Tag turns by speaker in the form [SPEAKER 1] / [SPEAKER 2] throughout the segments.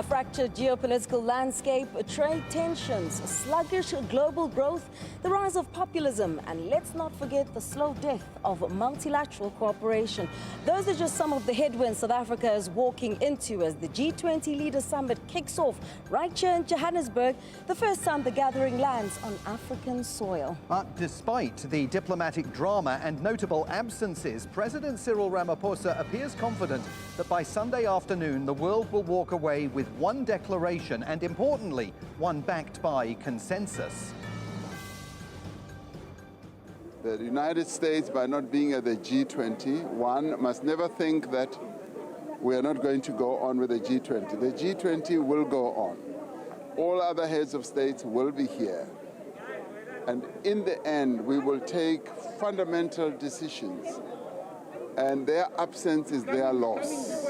[SPEAKER 1] A fractured geopolitical landscape, trade tensions, sluggish global growth, the rise of populism, and let's not forget the slow death of multilateral cooperation. Those are just some of the headwinds South Africa is walking into as the G20 Leaders Summit kicks off right here in Johannesburg, the first time the gathering lands on African soil.
[SPEAKER 2] But despite the diplomatic drama and notable absences, President Cyril Ramaphosa appears confident that by Sunday afternoon the world will walk away with one declaration and, importantly, one backed by consensus.
[SPEAKER 3] The United States, by not being at the G20, one must never think that we are not going to go on with the G20. The G20 will go on. All other heads of states will be here. And in the end, we will take fundamental decisions, and their absence is their loss.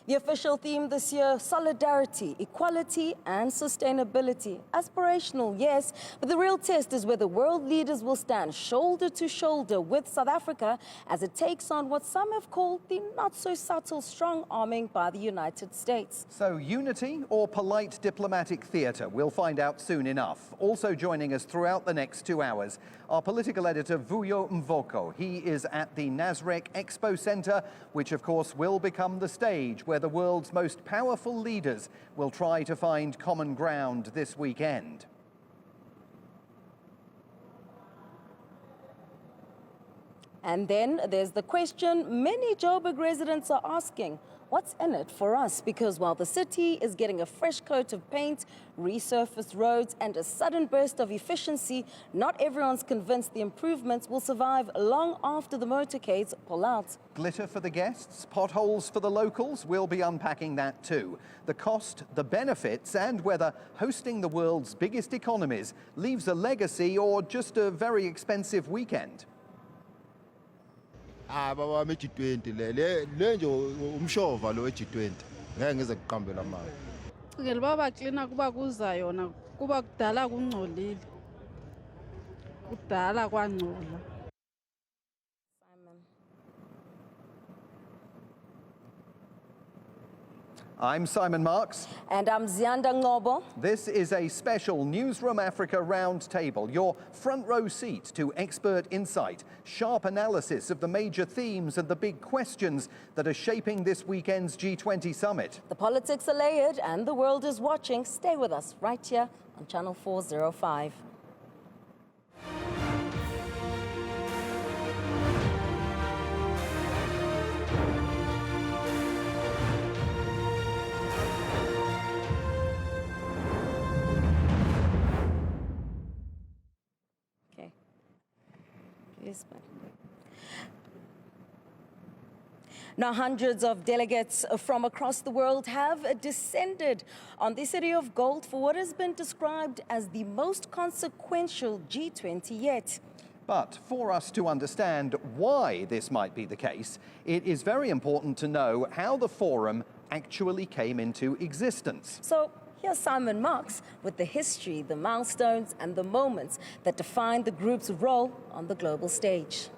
[SPEAKER 1] The official theme this year, solidarity, equality and sustainability. Aspirational, yes, but the real test is whether world leaders will stand shoulder to shoulder with South Africa as it takes on what some have called the not-so-subtle strong-arming by the United States.
[SPEAKER 2] So unity or polite diplomatic theatre? We'll find out soon enough. Also joining us throughout the next 2 hours, our political editor, Ngcobo. He is at the Nasrec Expo Centre, which of course will become the stage where the world's most powerful leaders will try to find common ground this weekend.
[SPEAKER 1] And then there's the question many Joburg residents are asking, what's in it for us? Because while the city is getting a fresh coat of paint, resurfaced roads and a sudden burst of efficiency, not everyone's convinced the improvements will survive long after the motorcades pull out.
[SPEAKER 2] Glitter for the guests, potholes for the locals, we'll be unpacking that too. The cost, the benefits and whether hosting the world's biggest economies leaves a legacy or just a very expensive weekend.
[SPEAKER 4] Baba G20 le nje umshova lo G20 ngeke ngize kuqambela mali.
[SPEAKER 5] Ngeke baba clean kuba kuza yona kuba kudala kungcolile. Kudala kwangcola.
[SPEAKER 2] I'm Simon Marks.
[SPEAKER 1] And I'm Ziyanda Ngcobo.
[SPEAKER 2] This is a special Newzroom Afrika roundtable, your front row seat to expert insight, sharp analysis of the major themes and the big questions that are shaping this weekend's G20 summit.
[SPEAKER 1] The politics are layered and the world is watching. Stay with us right here on Channel 405. Now, hundreds of delegates from across the world have descended on the city of gold for what has been described as the most consequential G20 yet.
[SPEAKER 2] But for us to understand why this might be the case, it is very important to know how the forum actually came into existence.
[SPEAKER 1] So here's Simon Marks with the history, the milestones and the moments that define the group's role on the global stage.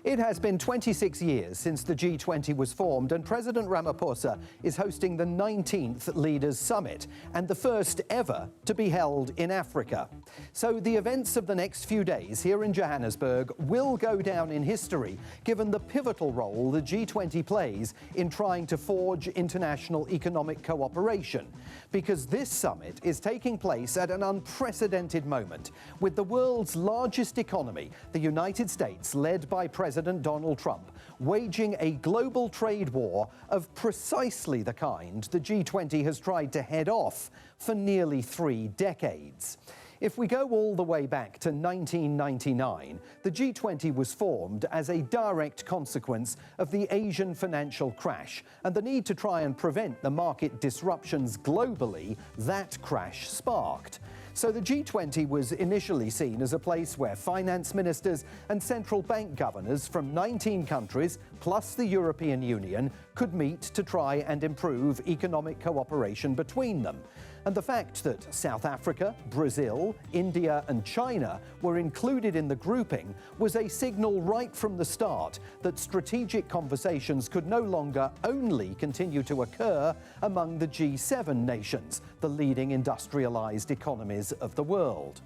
[SPEAKER 2] It has been 26 years since the G20 was formed, and President Ramaphosa is hosting the 19th Leaders Summit and the first ever to be held in Africa. So the events of the next few days here in Johannesburg will go down in history, given the pivotal role the G20 plays in trying to forge international economic cooperation. Because this summit is taking place at an unprecedented moment, with the world's largest economy, the United States, led by President Donald Trump, waging a global trade war of precisely the kind the G20 has tried to head off for nearly 3 decades. If we go all the way back to 1999, the G20 was formed as a direct consequence of the Asian financial crash and the need to try and prevent the market disruptions globally that crash sparked. So the G20 was initially seen as a place where finance ministers and central bank governors from 19 countries, plus the European Union, could meet to try and improve economic cooperation between them. And the fact that South Africa, Brazil, India and China were included in the grouping was a signal right from the start that strategic conversations could no longer only continue to occur among the G7 nations, the leading industrialized economies of the world.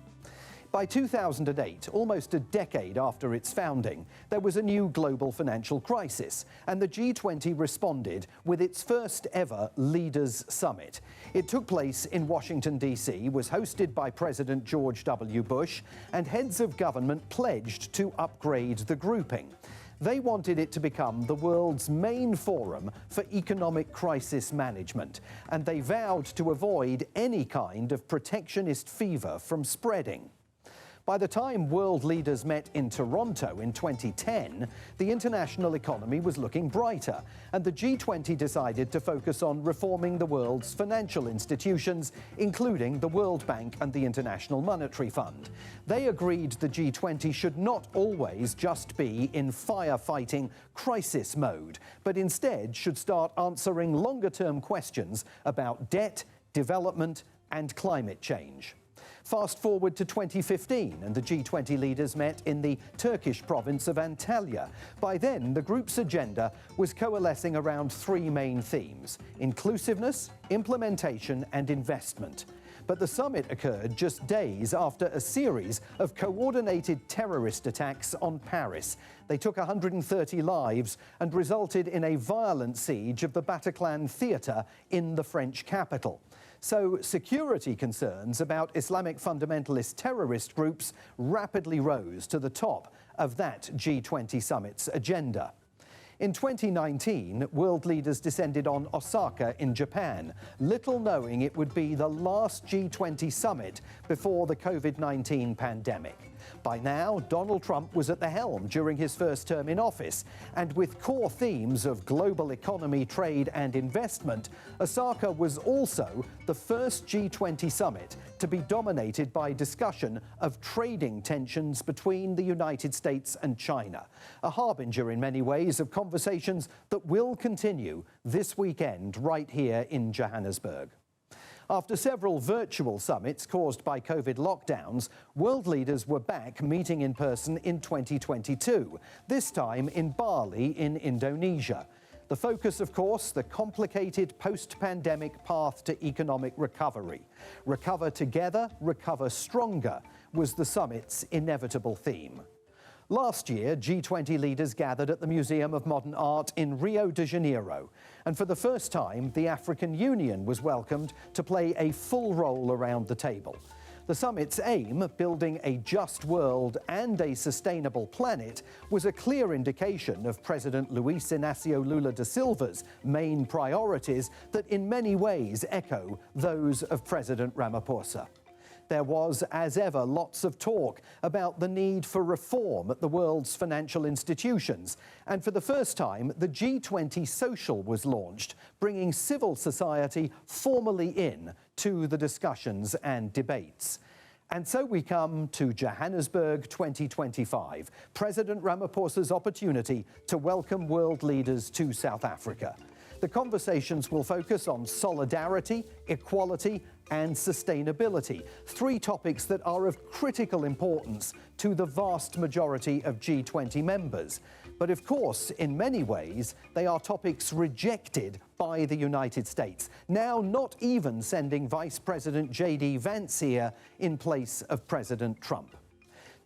[SPEAKER 2] By 2008, almost a decade after its founding, there was a new global financial crisis, and the G20 responded with its first ever Leaders Summit. It took place in Washington, D.C., was hosted by President George W. Bush, and heads of government pledged to upgrade the grouping. They wanted it to become the world's main forum for economic crisis management, and they vowed to avoid any kind of protectionist fever from spreading. By the time world leaders met in Toronto in 2010, the international economy was looking brighter, and the G20 decided to focus on reforming the world's financial institutions, including the World Bank and the International Monetary Fund. They agreed the G20 should not always just be in firefighting crisis mode, but instead should start answering longer-term questions about debt, development, and climate change. Fast forward to 2015, and the G20 leaders met in the Turkish province of Antalya. By then, the group's agenda was coalescing around three main themes: inclusiveness, implementation, and investment. But the summit occurred just days after a series of coordinated terrorist attacks on Paris. They took 130 lives and resulted in a violent siege of the Bataclan theatre in the French capital. So security concerns about Islamic fundamentalist terrorist groups rapidly rose to the top of that G20 summit's agenda. In 2019, world leaders descended on Osaka in Japan, little knowing it would be the last G20 summit before the COVID-19 pandemic. By now, Donald Trump was at the helm during his first term in office, and with core themes of global economy, trade and investment, Osaka was also the first G20 summit to be dominated by discussion of trading tensions between the United States and China, a harbinger in many ways of conversations that will continue this weekend right here in Johannesburg. After several virtual summits caused by COVID lockdowns, world leaders were back meeting in person in 2022, this time in Bali in Indonesia. The focus, of course, the complicated post-pandemic path to economic recovery. Recover together, recover stronger was the summit's inevitable theme. Last year, G20 leaders gathered at the Museum of Modern Art in Rio de Janeiro. And for the first time, the African Union was welcomed to play a full role around the table. The summit's aim, building a just world and a sustainable planet, was a clear indication of President Luiz Inácio Lula da Silva's main priorities that in many ways echo those of President Ramaphosa. There was, as ever, lots of talk about the need for reform at the world's financial institutions. And for the first time, the G20 Social was launched, bringing civil society formally in to the discussions and debates. And so we come to Johannesburg 2025, President Ramaphosa's opportunity to welcome world leaders to South Africa. The conversations will focus on solidarity, equality, and sustainability, three topics that are of critical importance to the vast majority of G20 members. But of course, in many ways, they are topics rejected by the United States, now not even sending Vice President J.D. Vance here in place of President Trump.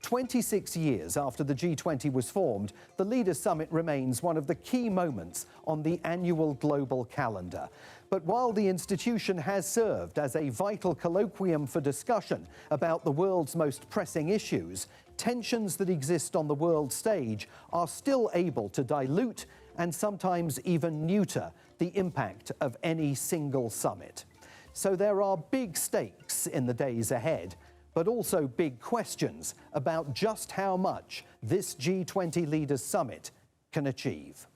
[SPEAKER 2] 26 years after the G20 was formed, the Leaders Summit remains one of the key moments on the annual global calendar. But while the institution has served as a vital colloquium for discussion about the world's most pressing issues, tensions that exist on the world stage are still able to dilute and sometimes even neuter the impact of any single summit. So there are big stakes in the days ahead, but also big questions about just how much this G20 Leaders Summit can achieve.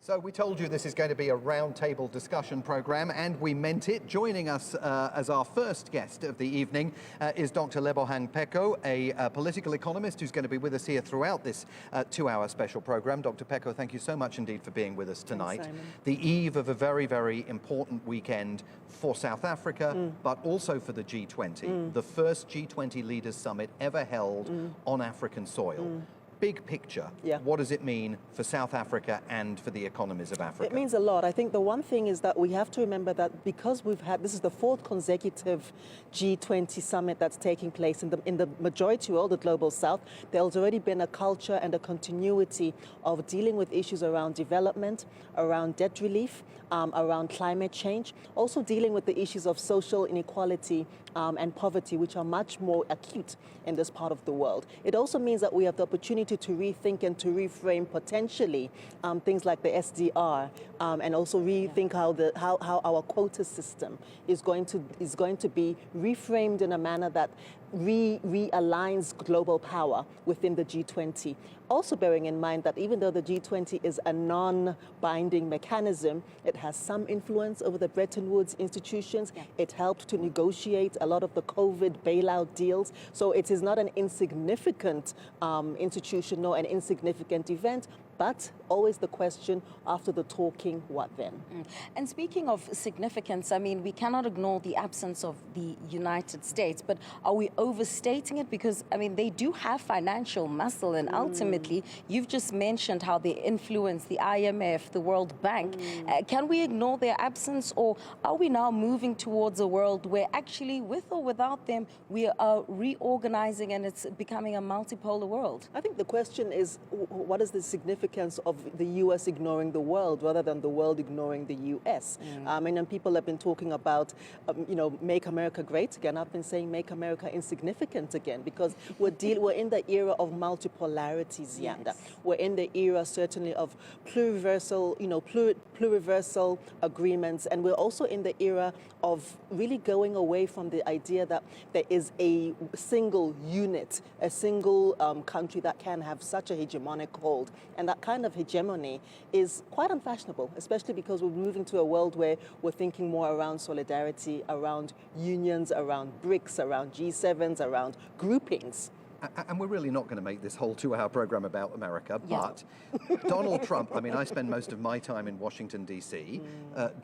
[SPEAKER 2] So we told you this is going to be a roundtable discussion programme, and we meant it. Joining us as our first guest of the evening is Dr. Lebohang Pheko, a political economist who's going to be with us here throughout this 2-hour special programme. Dr. Pheko, thank you so much indeed for being with us tonight.
[SPEAKER 6] Thanks,
[SPEAKER 2] the eve of a very, very important weekend for South Africa, but also for the G20, the first G20 Leaders Summit ever held on African soil. Big picture, what does it mean for South Africa and for the economies of Africa?
[SPEAKER 6] It means a lot. I think the one thing is that we have to remember that because this is the 4th consecutive G20 summit that's taking place in the majority world, the global south, there's already been a culture and a continuity of dealing with issues around development, around debt relief, around climate change, also dealing with the issues of social inequality and poverty, which are much more acute in this part of the world. It also means that we have the opportunity to rethink and to reframe potentially things like the SDR, and also rethink how our quota system is going to be reframed in a manner that realigns global power within the G20. Also bearing in mind that even though the G20 is a non-binding mechanism, it has some influence over the Bretton Woods institutions. It helped to negotiate a lot of the COVID bailout deals. So it is not an insignificant institution nor an insignificant event, but always the question after the talking, what then?
[SPEAKER 1] And speaking of significance, I mean, we cannot ignore the absence of the United States, but are we overstating it? Because, I mean, they do have financial muscle, and ultimately, you've just mentioned how they influence the IMF, the World Bank. Can we ignore their absence, or are we now moving towards a world where actually, with or without them, we are reorganizing and it's becoming a multipolar world?
[SPEAKER 6] I think the question is, what is the significance of the U.S. ignoring the world rather than the world ignoring the U.S.? And people have been talking about, make America great again. I've been saying make America insignificant again, because we're in the era of multipolarity, Ziyanda. We're in the era certainly of pluriversal agreements, and we're also in the era of really going away from the idea that there is a single unit, a single country that can have such a hegemonic hold. And that kind of hegemony is quite unfashionable, especially because we're moving to a world where we're thinking more around solidarity, around unions, around BRICS, around G7s, around groupings.
[SPEAKER 2] And we're really not going to make this whole 2-hour program about America, but Donald Trump, I mean, I spend most of my time in Washington, D.C.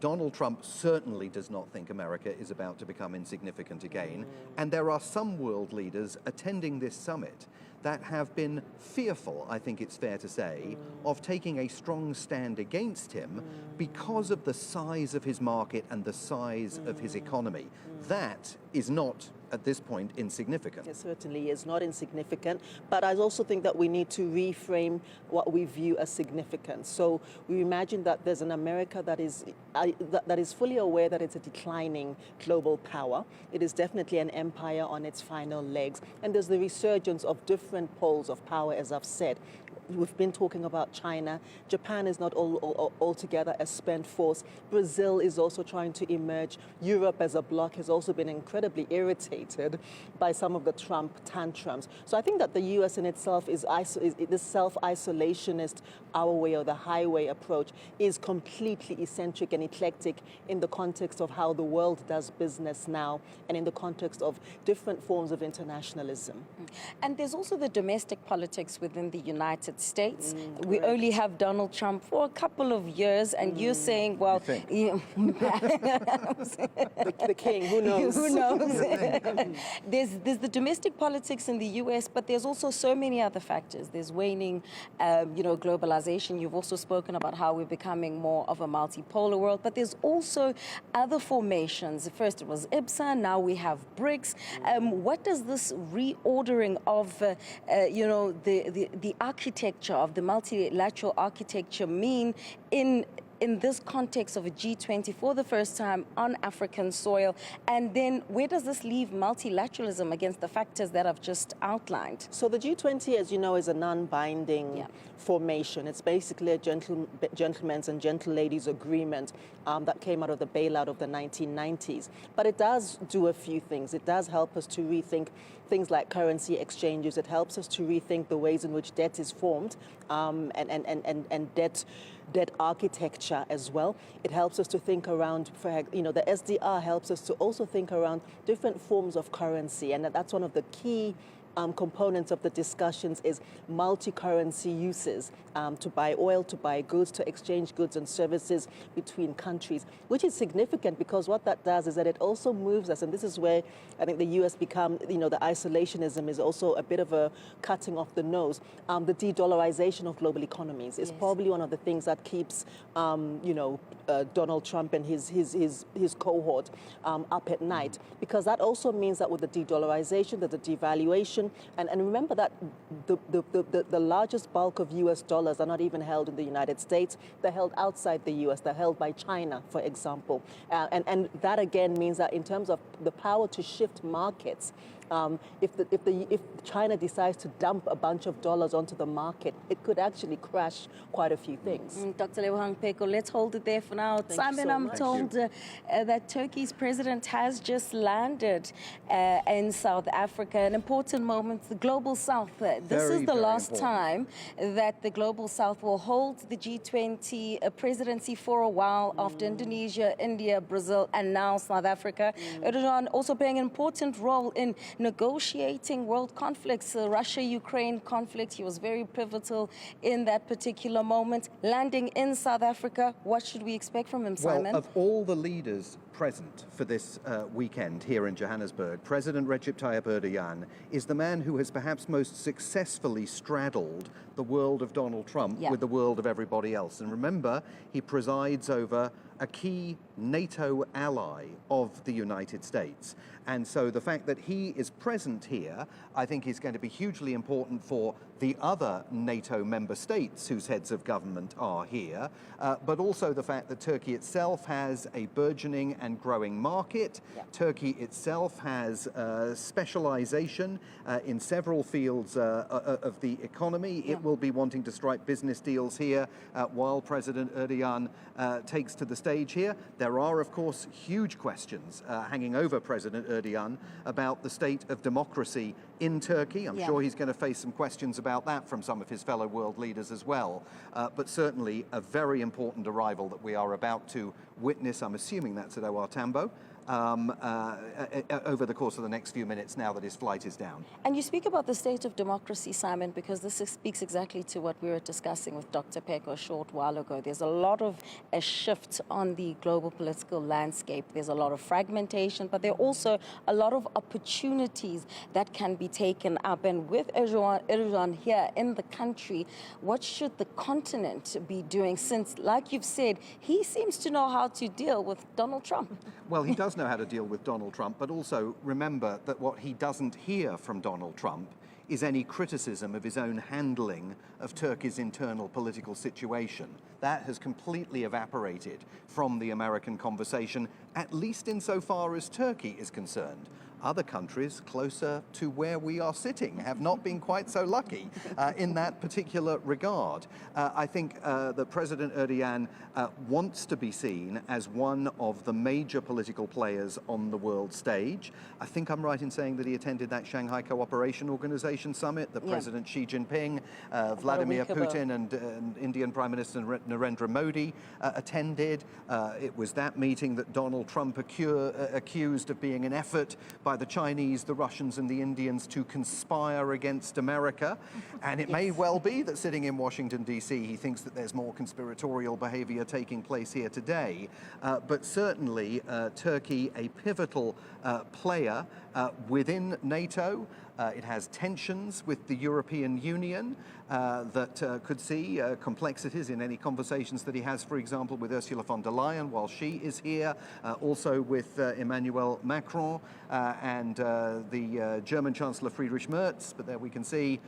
[SPEAKER 2] Donald Trump certainly does not think America is about to become insignificant again. And there are some world leaders attending this summit that have been fearful, I think it's fair to say, of taking a strong stand against him because of the size of his market and the size of his economy. That is not, at this point, insignificant.
[SPEAKER 6] It certainly is not insignificant, but I also think that we need to reframe what we view as significant. So we imagine that there's an America that is fully aware that it's a declining global power. It is definitely an empire on its final legs, and there's the resurgence of different poles of power, as I've said. We've been talking about China. Japan is not altogether a spent force. Brazil is also trying to emerge. Europe as a bloc has also been incredibly irritated by some of the Trump tantrums. So I think that the U.S. in itself is this self-isolationist, our way or the highway approach is completely eccentric and eclectic in the context of how the world does business now and in the context of different forms of internationalism.
[SPEAKER 1] And there's also the domestic politics within the United States. We only have Donald Trump for a couple of years, and you're saying, well,
[SPEAKER 6] the king, who knows?
[SPEAKER 1] Who knows? There's the domestic politics in the U.S., but there's also so many other factors. There's waning, globalization. You've also spoken about how we're becoming more of a multipolar world, but there's also other formations. First it was IPSA, now we have BRICS. What does this reordering of, the architecture of the multilateral architecture mean in this context of a G20 for the first time on African soil? And then where does this leave multilateralism against the factors that I've just outlined?
[SPEAKER 6] So the G20, as you know, is a non-binding formation. It's basically a gentlemen's and gentle ladies agreement that came out of the bailout of the 1990s. But it does do a few things. It does help us to rethink things like currency exchanges. It helps us to rethink the ways in which debt is formed and debt architecture as well. It helps us to think around, the SDR helps us to also think around different forms of currency, and that's one of the key components of the discussions is multi-currency uses to buy oil, to buy goods, to exchange goods and services between countries, which is significant because what that does is that it also moves us, and this is where I think the US become, the isolationism is also a bit of a cutting off the nose. The de-dollarization of global economies is probably one of the things that keeps, Donald Trump and his cohort up at night, because that also means that with the de-dollarization, there's a devaluation. And remember that the largest bulk of US dollars are not even held in the United States. They're held outside the US. They're held by China, for example. And that again means that in terms of the power to shift markets, if China decides to dump a bunch of dollars onto the market, it could actually crash quite a few things.
[SPEAKER 1] Dr. Ngcobo, let's hold it there for now. Simon, I'm told that Turkey's president has just landed in South Africa, an important moment, the Global South. This is the last time that the Global South will hold the G20 presidency for a while after Indonesia, India, Brazil, and now South Africa. Erdogan also playing an important role in negotiating world conflicts, the Russia-Ukraine conflict. He was very pivotal in that particular moment. Landing in South Africa, what should we expect from him, Simon?
[SPEAKER 2] Well, of all the leaders present for this weekend here in Johannesburg, President Recep Tayyip Erdogan is the man who has perhaps most successfully straddled the world of Donald Trump with the world of everybody else. And remember, he presides over a key NATO ally of the United States. And so the fact that he is present here, I think is going to be hugely important for the other NATO member states whose heads of government are here, but also the fact that Turkey itself has a burgeoning and growing market. Turkey itself has specialization in several fields of the economy. It will be wanting to strike business deals here while President Erdogan takes to the stage here. There are, of course, huge questions hanging over President Erdogan about the state of democracy in Turkey. I'm sure he's going to face some questions about that from some of his fellow world leaders as well. But certainly a very important arrival that we are about to witness. I'm assuming that's at OR Tambo. Over the course of the next few minutes now that his flight is down.
[SPEAKER 1] And you speak about the state of democracy, Simon, because this speaks exactly to what we were discussing with Dr. Peko a short while ago. There's a lot of a shift on the global political landscape. There's a lot of fragmentation, but there are also a lot of opportunities that can be taken up. And with Erdogan here in the country, what should the continent be doing since, like you've said, he seems to know how to deal with Donald Trump?
[SPEAKER 2] Well, he does know how to deal with Donald Trump, but also remember that what he doesn't hear from Donald Trump is any criticism of his own handling of Turkey's internal political situation. That has completely evaporated from the American conversation, at least insofar as Turkey is concerned. Other countries closer to where we are sitting have not been quite so lucky in that particular regard. I think that President Erdogan wants to be seen as one of the major political players on the world stage. I think I'm right in saying that he attended that Shanghai Cooperation Organization summit that President Xi Jinping, Vladimir Putin and Indian Prime Minister Narendra Modi attended. It was that meeting that Donald Trump accused of being an effort by the Chinese, the Russians and the Indians to conspire against America. And it may well be that sitting in Washington, D.C., he thinks that there's more conspiratorial behavior taking place here today. But certainly Turkey, a pivotal player within NATO. It has tensions with the European Union that could see complexities in any conversations that he has, for example, with Ursula von der Leyen while she is here, also with Emmanuel Macron and the German Chancellor Friedrich Merz. But there we can see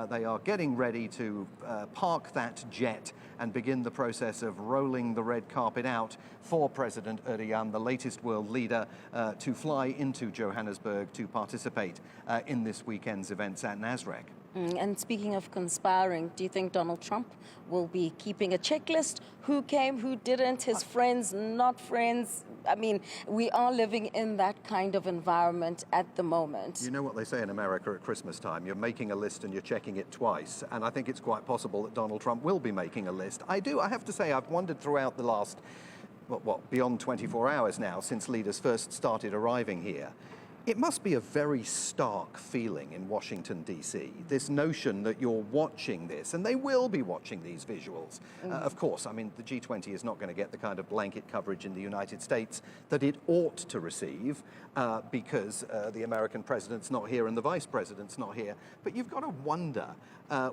[SPEAKER 2] they are getting ready to park that jet and begin the process of rolling the red carpet out for President Erdogan, the latest world leader, to fly into Johannesburg to participate in this weekend's events at Nasrec.
[SPEAKER 1] And speaking of conspiring, do you think Donald Trump will be keeping a checklist? Who came, who didn't, his friends, not friends? I mean, we are living in that kind of environment at the moment.
[SPEAKER 2] You know what they say in America at Christmas time? You're making a list and you're checking it twice. And I think it's quite possible that Donald Trump will be making a list. I have to say, I've wondered throughout the last, beyond 24 hours now, since leaders first started arriving here. It must be a very stark feeling in Washington, D.C., this notion that you're watching this, and they will be watching these visuals. Of course, I mean, the G20 is not going to get the kind of blanket coverage in the United States that it ought to receive because the American president's not here and the vice president's not here. But you've got to wonder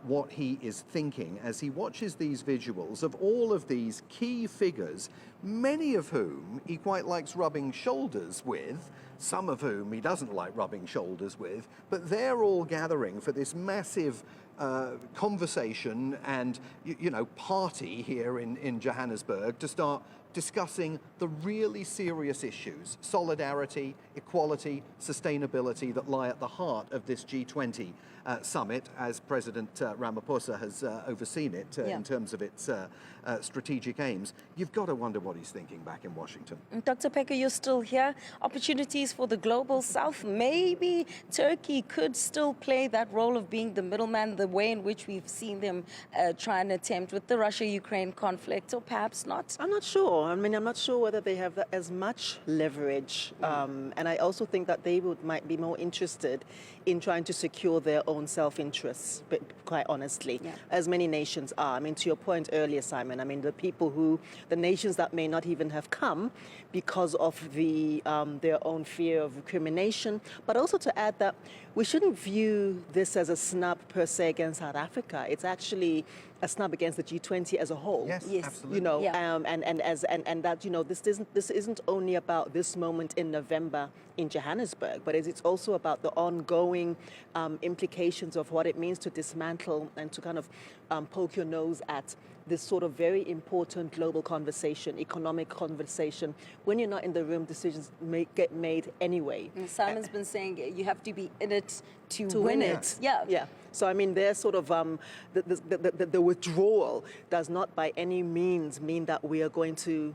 [SPEAKER 2] what he is thinking as he watches these visuals of all of these key figures, many of whom he quite likes rubbing shoulders with, some of whom he doesn't like rubbing shoulders with, but they're all gathering for this massive conversation and, party here in Johannesburg to start discussing the really serious issues, solidarity, equality, sustainability that lie at the heart of this G20 summit, as President Ramaphosa has overseen it in terms of its strategic aims. You've got to wonder what he's thinking back in Washington.
[SPEAKER 1] Dr. Pecker, you're still here. Opportunities for the global south. Maybe Turkey could still play that role of being the middleman, the way in which we've seen them try and attempt with the Russia-Ukraine conflict, or perhaps not?
[SPEAKER 6] I'm not sure. I mean, I'm not sure whether they have as much leverage. And I also think that they might be more interested in trying to secure their own self-interests, but quite honestly, as many nations are. I mean, to your point earlier, Simon, I mean, the nations that may not even have come because of their own fear of recrimination, but also to add that we shouldn't view this as a snub per se against South Africa. It's actually a snub against the G20 as a whole.
[SPEAKER 2] Yes, absolutely.
[SPEAKER 6] And that this isn't only about this moment in November in Johannesburg, but it's also about the ongoing implications of what it means to dismantle and to kind of poke your nose at this sort of very important global conversation, economic conversation. When you're not in the room, decisions get made anyway.
[SPEAKER 1] And Simon's been saying you have to be in it to win it.
[SPEAKER 6] Yeah. So, I mean, there's sort of the withdrawal does not by any means mean that we are going to,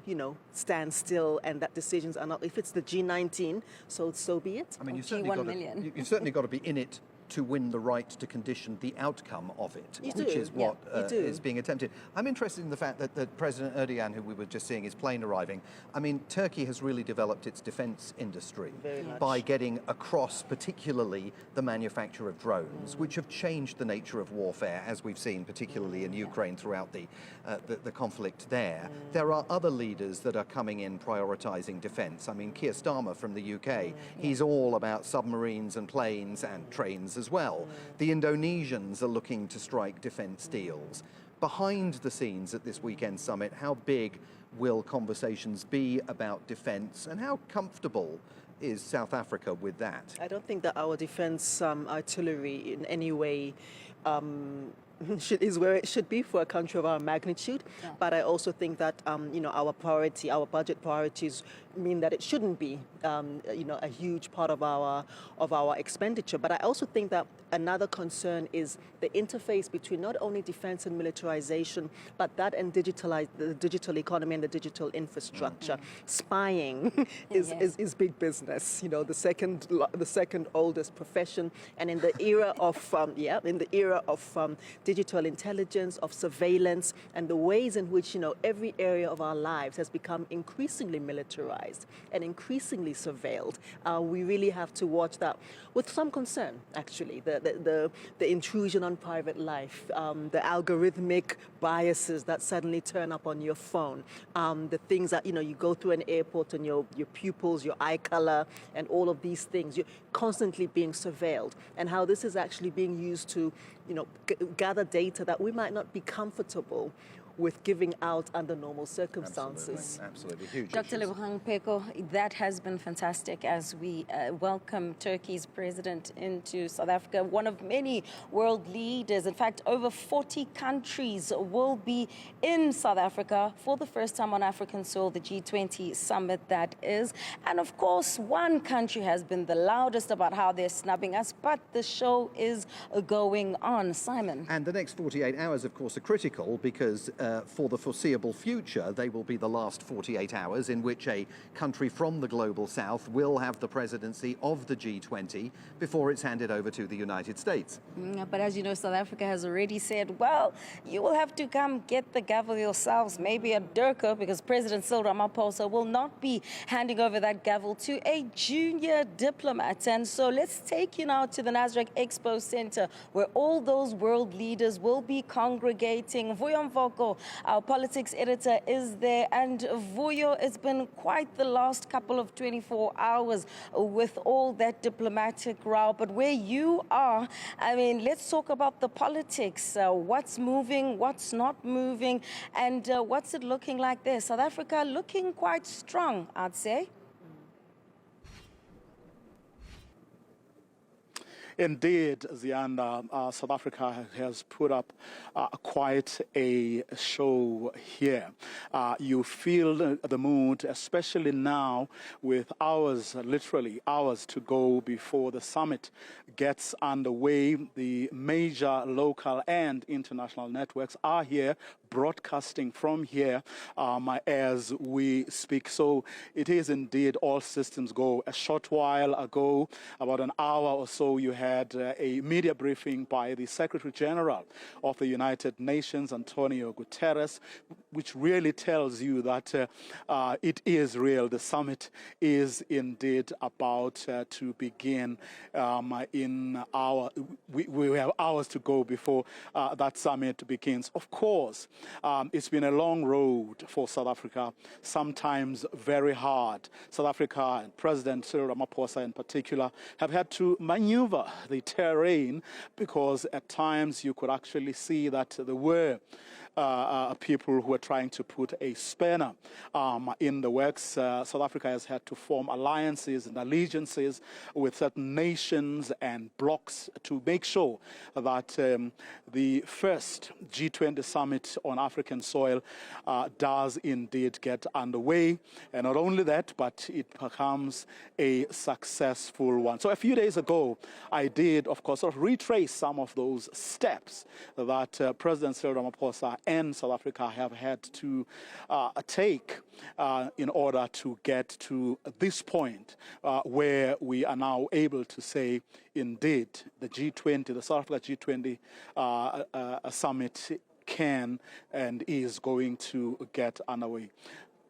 [SPEAKER 6] stand still and that decisions are not. If it's the G19, so be it.
[SPEAKER 2] I mean, you've
[SPEAKER 1] G1
[SPEAKER 2] certainly got to be in it to win the right to condition the outcome of it, which is what is being attempted. I'm interested in the fact that President Erdogan, who we were just seeing his plane arriving, I mean, Turkey has really developed its defense industry by getting across particularly the manufacture of drones, which have changed the nature of warfare, as we've seen particularly in Ukraine throughout the conflict there. There are other leaders that are coming in prioritizing defense. I mean, Keir Starmer from the UK, he's all about submarines and planes and trains as well. The Indonesians are looking to strike defense deals. Behind the scenes at this weekend summit, how big will conversations be about defense and how comfortable is South Africa with that? I
[SPEAKER 6] don't think that our defense artillery in any way is where it should be for a country of our magnitude. But I also think that our budget priorities mean that it shouldn't be a huge part of our expenditure. But I also think that another concern is the interface between not only defense and militarization, but that and the digital economy and the digital infrastructure. Spying is big business. The second oldest profession, and in the era of digital intelligence, of surveillance, and the ways in which every area of our lives has become increasingly militarized and increasingly surveilled. We really have to watch that with some concern, actually. The intrusion on private life, the algorithmic biases that suddenly turn up on your phone, the things that, you go through an airport and your pupils, your eye color, and all of these things, you're constantly being surveilled, and how this is actually being used to, gather data that we might not be comfortable with giving out under normal circumstances.
[SPEAKER 2] Absolutely. Huge
[SPEAKER 1] Dr.
[SPEAKER 2] issues.
[SPEAKER 1] Lebogang Pheko, that has been fantastic as we welcome Turkey's president into South Africa, one of many world leaders. In fact, over 40 countries will be in South Africa for the first time on African soil, the G20 summit that is. And of course, one country has been the loudest about how they're snubbing us, but the show is going on. Simon.
[SPEAKER 2] And the next 48 hours, of course, are critical because for the foreseeable future, they will be the last 48 hours in which a country from the global south will have the presidency of the G20 before it's handed over to the United States.
[SPEAKER 1] But as you know, South Africa has already said, well, you will have to come get the gavel yourselves, maybe at Durka, because President Cyril Ramaphosa will not be handing over that gavel to a junior diplomat. And so let's take you now to the Nasrec Expo Center, where all those world leaders will be congregating. Vuyo Mvoko, our politics editor, is there. And Vuyo, it's been quite the last couple of 24 hours with all that diplomatic row. But where you are, I mean, let's talk about the politics. What's moving, what's not moving, and what's it looking like there? South Africa looking quite strong, I'd say.
[SPEAKER 7] Indeed, Ziyanda, South Africa has put up quite a show here. You feel the mood, especially now with hours, literally hours to go before the summit gets underway. The major local and international networks are here, broadcasting from here as we speak. So it is indeed all systems go. A short while ago, about an hour or so, you had a media briefing by the Secretary General of the United Nations, Antonio Guterres, which really tells you that it is real. The summit is indeed about to begin. We have hours to go before that summit begins. Of course, it's been a long road for South Africa, sometimes very hard. South Africa and President Cyril Ramaphosa in particular have had to maneuver the terrain because at times you could actually see that there were people who were trying to put a spanner in the works. South Africa has had to form alliances and allegiances with certain nations and blocs to make sure that the first G20 summit on African soil does indeed get underway. And not only that, but it becomes a successful one. So a few days ago, I did, of course, sort of retrace some of those steps that President Cyril Ramaphosa and South Africa have had to take in order to get to this point where we are now able to say, indeed, the G20, the South Africa G20 summit can and is going to get underway.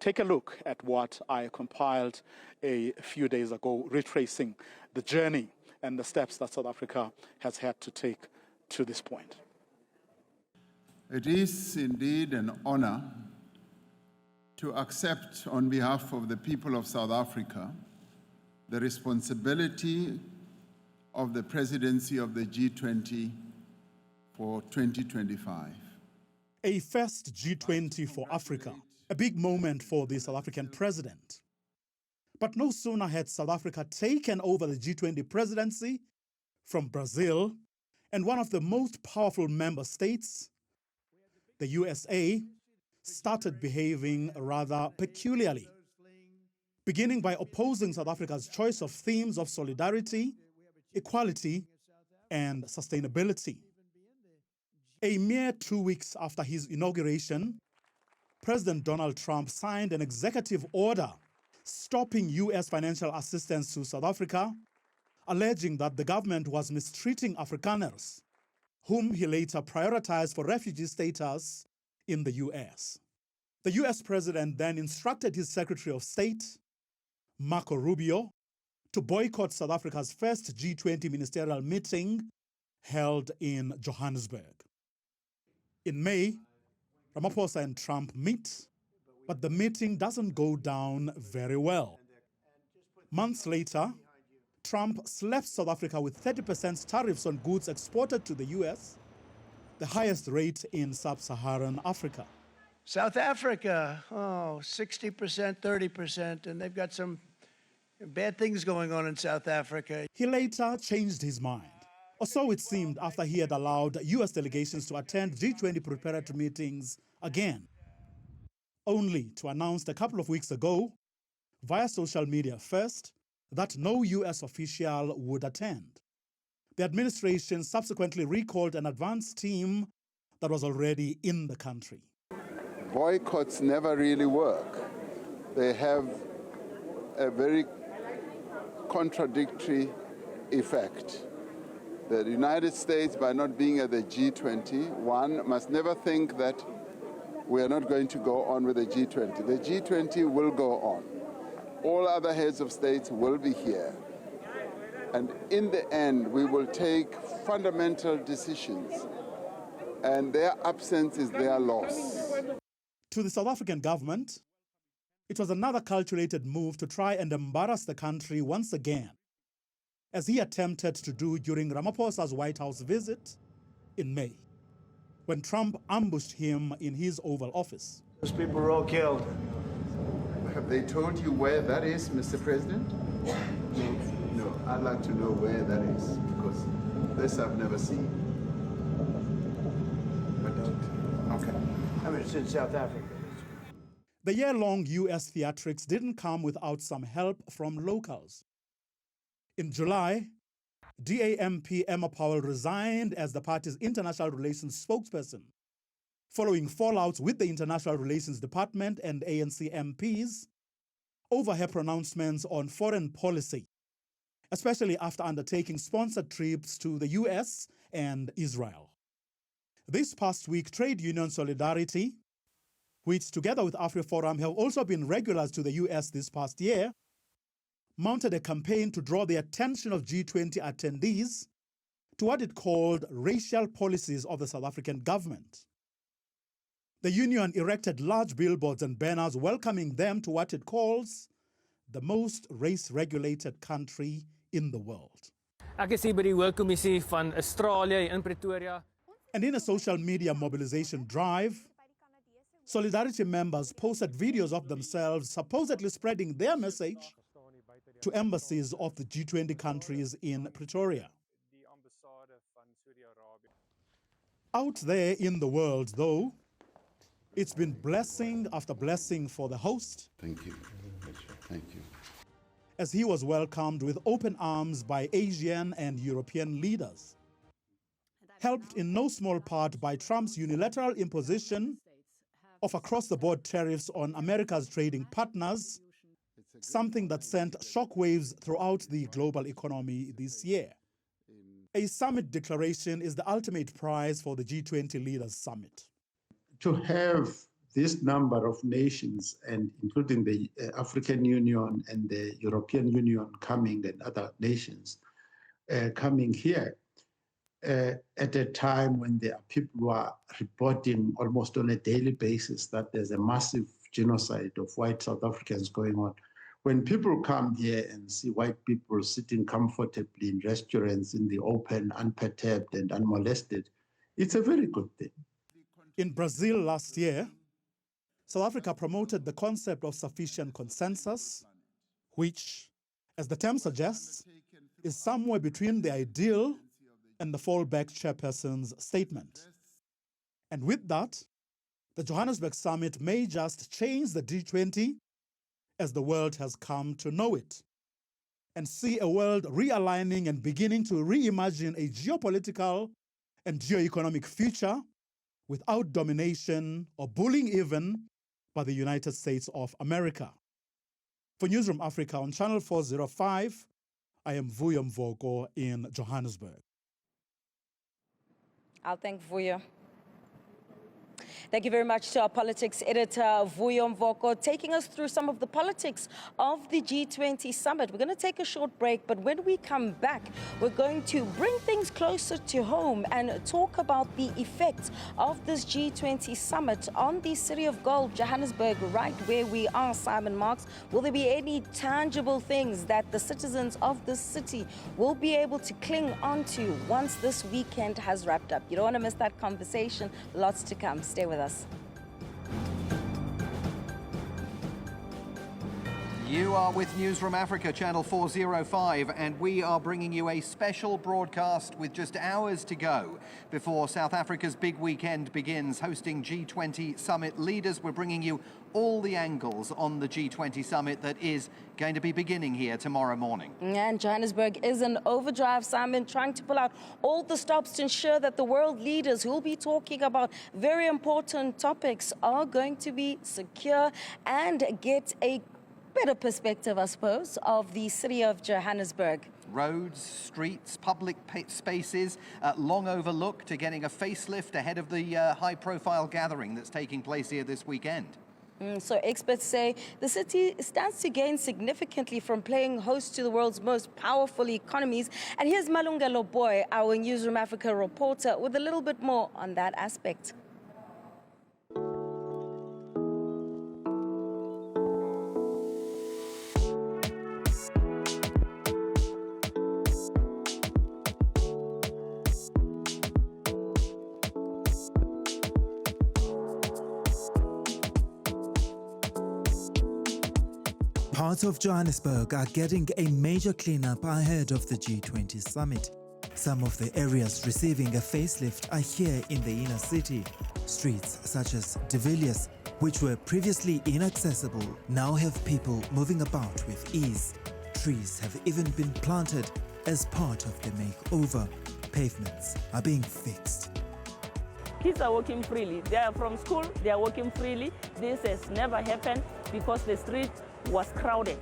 [SPEAKER 7] Take a look at what I compiled a few days ago, retracing the journey and the steps that South Africa has had to take to this point.
[SPEAKER 3] It is indeed an honor to accept on behalf of the people of South Africa the responsibility of the presidency of the G20 for 2025.
[SPEAKER 8] A first G20 for Africa, a big moment for the South African president. But no sooner had South Africa taken over the G20 presidency from Brazil and one of the most powerful member states, the USA, started behaving rather peculiarly, beginning by opposing South Africa's choice of themes of solidarity, equality, and sustainability. A mere 2 weeks after his inauguration, President Donald Trump signed an executive order stopping U.S. financial assistance to South Africa, alleging that the government was mistreating Afrikaners, whom he later prioritized for refugee status in the U.S. The U.S. president then instructed his Secretary of State, Marco Rubio, to boycott South Africa's first G20 ministerial meeting held in Johannesburg. In May, Ramaphosa and Trump meet, but the meeting doesn't go down very well. Months later, Trump slaps South Africa with 30% tariffs on goods exported to the U.S., the highest rate in sub-Saharan Africa.
[SPEAKER 9] South Africa, 60%, 30%, and they've got some bad things going on in South Africa.
[SPEAKER 8] He later changed his mind, or so it seemed after he had allowed US delegations to attend G20 preparatory meetings again, only to announce a couple of weeks ago, via social media first, that no US official would attend. The administration subsequently recalled an advance team that was already in the country.
[SPEAKER 3] Boycotts never really work. They have a very contradictory effect. The United States, by not being at the G20, one must never think that we are not going to go on with the G20. The G20 will go on. All other heads of states will be here. And in the end, we will take fundamental decisions, and their absence is their loss.
[SPEAKER 8] To the South African government, it was another calculated move to try and embarrass the country once again, as he attempted to do during Ramaphosa's White House visit in May, when Trump ambushed him in his Oval Office.
[SPEAKER 9] Those people were all killed.
[SPEAKER 3] Have they told you where that is, Mr. President? No, I'd like to know where that is, because this I've never seen. Okay.
[SPEAKER 9] I mean, it's in South Africa.
[SPEAKER 8] The year-long US theatrics didn't come without some help from locals. In July, DAMP Emma Powell resigned as the party's international relations spokesperson, following fallouts with the International Relations Department and ANC MPs over her pronouncements on foreign policy, especially after undertaking sponsored trips to the US and Israel. This past week, trade union Solidarity, which together with AfriForum have also been regulars to the US this past year, mounted a campaign to draw the attention of G20 attendees to what it called racial policies of the South African government. The union erected large billboards and banners welcoming them to what it calls the most race-regulated country in the world.
[SPEAKER 10] Ek is hier by die Hoogkommissie van Australië in Pretoria.
[SPEAKER 8] And in a social media mobilization drive, Solidarity members posted videos of themselves supposedly spreading their message to embassies of the G20 countries in Pretoria. Out there in the world, though, it's been blessing after blessing for the host.
[SPEAKER 3] Thank you. Thank you.
[SPEAKER 8] As he was welcomed with open arms by Asian and European leaders, helped in no small part by Trump's unilateral imposition of across-the-board tariffs on America's trading partners, something that sent shockwaves throughout the global economy this year. A summit declaration is the ultimate prize for the G20 Leaders Summit.
[SPEAKER 11] To have this number of nations, and including the African Union and the European Union coming, and other nations coming here at a time when there are people who are reporting almost on a daily basis that there's a massive genocide of white South Africans going on. When people come here and see white people sitting comfortably in restaurants in the open, unperturbed and unmolested, it's a very good thing.
[SPEAKER 8] In Brazil last year, South Africa promoted the concept of sufficient consensus, which, as the term suggests, is somewhere between the ideal and the fallback chairperson's statement. And with that, the Johannesburg summit may just change the G20 as the world has come to know it, and see a world realigning and beginning to reimagine a geopolitical and geoeconomic future without domination or bullying even by the United States of America. For Newzroom Afrika on Channel 405, I am Vuyo Mvoko in Johannesburg.
[SPEAKER 1] I'll thank Vuyo. Thank you very much to our politics editor, Vuyo Mvoko, taking us through some of the politics of the G20 summit. We're going to take a short break, but when we come back, we're going to bring things closer to home and talk about the effects of this G20 summit on the city of gold, Johannesburg, right where we are, Simon Marks. Will there be any tangible things that the citizens of this city will be able to cling on to once this weekend has wrapped up? You don't want to miss that conversation. Lots to come. Stay with us.
[SPEAKER 2] You are with Newzroom Afrika, channel 405, and we are bringing you a special broadcast with just hours to go before South Africa's big weekend begins, hosting G20 Summit leaders. We're bringing you all the angles on the G20 Summit that is going to be beginning here tomorrow morning.
[SPEAKER 1] And Johannesburg is in overdrive, Simon, trying to pull out all the stops to ensure that the world leaders who will be talking about very important topics are going to be secure and get a better perspective, I suppose, of the city of Johannesburg.
[SPEAKER 2] Roads, streets, public spaces, long overlooked to getting a facelift ahead of the high-profile gathering that's taking place here this weekend.
[SPEAKER 1] So experts say the city stands to gain significantly from playing host to the world's most powerful economies. And here's Malungelo Boy, our Newzroom Afrika reporter, with a little bit more on that aspect.
[SPEAKER 12] Parts of Johannesburg are getting a major cleanup ahead of the G20 summit. Some of the areas receiving a facelift are here in the inner city. Streets such as De Villiers, which were previously inaccessible, now have people moving about with ease. Trees have even been planted as part of the makeover. Pavements are being fixed.
[SPEAKER 13] Kids are walking freely. They are from school, they are walking freely. This has never happened because the street was crowded.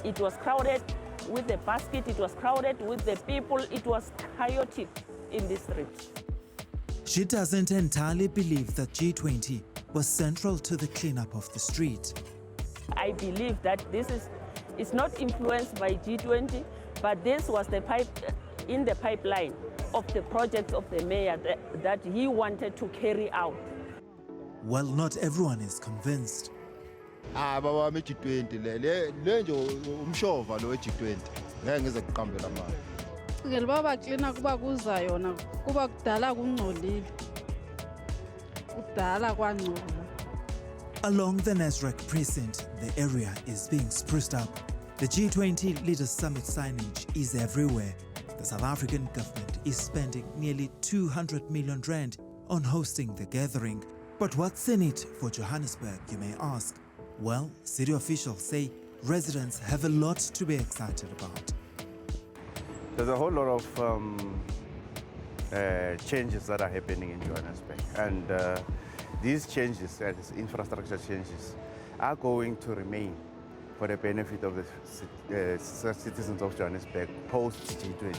[SPEAKER 13] It was crowded with the basket, it was crowded with the people, it was chaotic in the streets.
[SPEAKER 12] She doesn't entirely believe that G20 was central to the cleanup of the street.
[SPEAKER 13] I believe that it's not influenced by G20, but this was the in the pipeline of the projects of the mayor that he wanted to carry out.
[SPEAKER 12] Well, not everyone is convinced.
[SPEAKER 4] Baba G20 le nje umshova lo G20 ngeke ngize kuqambela mali.
[SPEAKER 5] Ngeke baba klina kuba kuza yona kuba kudala kungcolile. Kudala kwangcola.
[SPEAKER 12] Along the Nasrec precinct, the area is being spruced up. The G20 Leaders Summit signage is everywhere. The South African government is spending nearly 200 million rand on hosting the gathering. But what's in it for Johannesburg, you may ask? Well, city officials say residents have a lot to be excited about.
[SPEAKER 14] There's a whole lot of changes that are happening in Johannesburg. And these changes, these infrastructure changes, are going to remain for the benefit of the citizens of Johannesburg post-G20.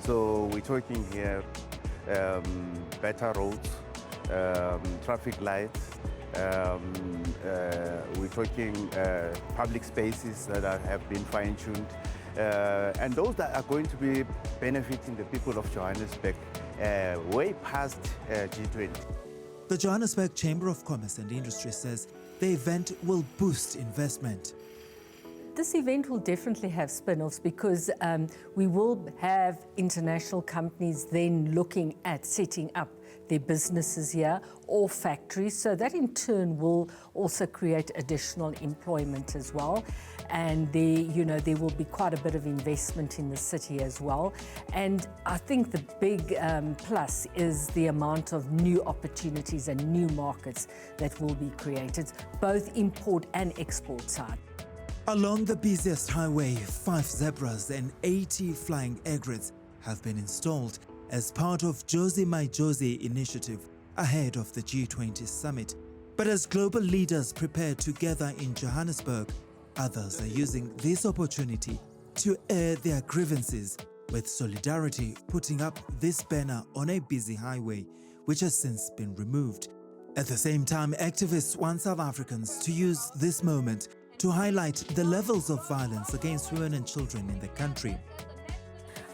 [SPEAKER 14] So we're talking here better roads, traffic lights, we're talking public spaces that have been fine-tuned, and those that are going to be benefiting the people of Johannesburg way past G20.
[SPEAKER 12] The Johannesburg Chamber of Commerce and Industry says the event will boost investment.
[SPEAKER 15] This event will definitely have spin-offs because we will have international companies then looking at setting up their businesses here or factories. So that in turn will also create additional employment as well. And there will be quite a bit of investment in the city as well. And I think the big plus is the amount of new opportunities and new markets that will be created, both import and export side.
[SPEAKER 12] Along the busiest highway, 5 zebras and 80 flying egrets have been installed as part of Jozi My Jozi initiative ahead of the G20 summit. But as global leaders prepare to gather in Johannesburg, others are using this opportunity to air their grievances, with Solidarity putting up this banner on a busy highway, which has since been removed. At the same time, activists want South Africans to use this moment to highlight the levels of violence against women and children in the country.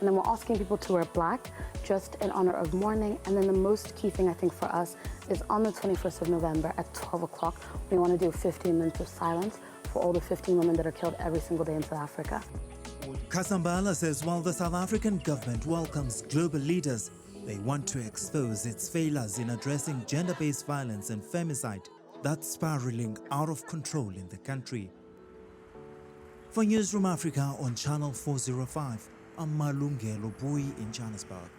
[SPEAKER 16] And then we're asking people to wear black, just in honor of mourning. And then the most key thing I think for us is on the 21st of November at 12 o'clock, we want to do 15 minutes of silence for all the 15 women that are killed every single day in South Africa.
[SPEAKER 12] Kasambala says while the South African government welcomes global leaders, they want to expose its failures in addressing gender-based violence and femicide that's spiraling out of control in the country. For Newzroom Afrika on Channel 405, I'm Malungelo Bui in Johannesburg.